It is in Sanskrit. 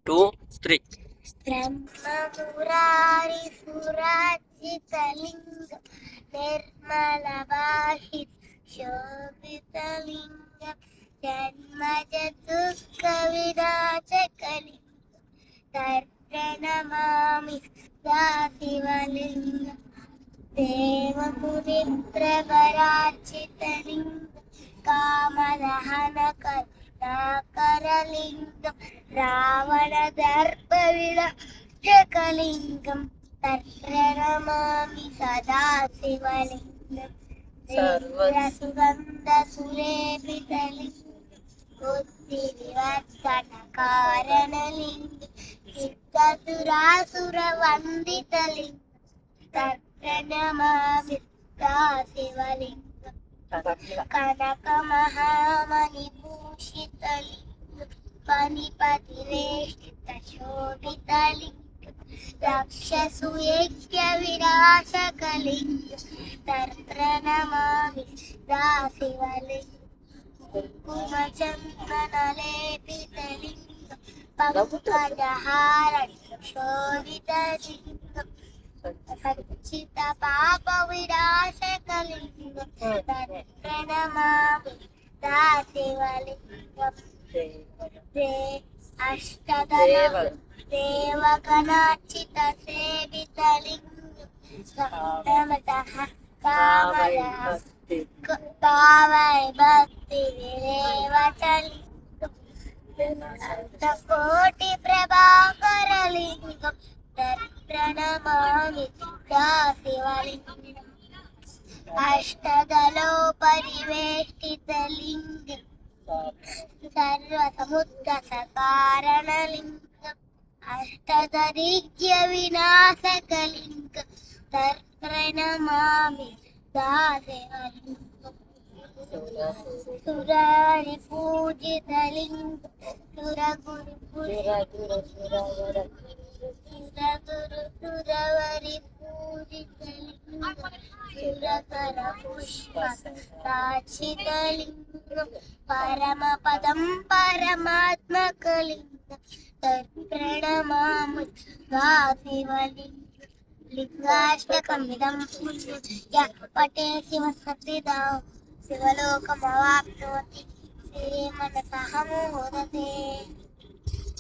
2 3 ब्रह्ममुरारिसुरार्चितलिङ्गं निर्मलवाहितं शोभितलिङ्गं जन्मजदुःखविनाशकलिङ्गं तर्प्रणमामि दाशिवलिङ्गं देवमुनिप्रवरार्चितलिङ्गं कामदहनकरुणाकरलिङ्गं रावणदर्पविनाशकलिङ्गं तत्प्रणमामि सदा शिवलिङ्गं सर्वसुगन्धसुलेपितलिङ्गं बुद्धिविवर्धनकारणलिङ्गं सिद्धसुरासुरवन्दितलिङ्गं तत्प्रणमामि सदा शिवलिङ्गं कनकमहामणिभूषितलिङ्गं फणिपतिवेष्टितशोभितलिङ्गं राक्षसुयज्ञविनाशकलिङ्गं तत्प्रणमामि सदा शिवलिङ्गं कुङ्कुमचन्दनलेपितलिङ्गं पङ्कजहारं शोभितलिङ्गं सच्चितपापविनाशकलिङ्गं तत्प्रणमामि सदा शिवलिङ्गं देवगणार्चितसेवितलिङ्गं सप्तमतः कामदः भावै भक्तिविरेवचलिङ्गं सप्तकोटिप्रभाकरलिङ्गं तत्प्रणमामि सदा शिवलिङ्गम् अष्टदलोपरिवेष्टितलिङ्गं सर्वसमुद्रसकारणलिङ्गम् अष्टदरिद्रविनाशकलिङ्गं तत्प्रणमामि सदा शिवलिङ्गम् सुरारिपूजितलिङ्गं सुरवरिपूजितलिङ्गं सुरकरपुष्पराजितलिङ्गं परमपदं परमात्मकलिङ्गं तत्प्रणमामि सदा शिवलिङ्गं लिङ्गाष्टकमिदं पुण्यं यः पठे शिवसन्निधौ शिवलोकमवाप्नोति श्रीमनसः मोदते।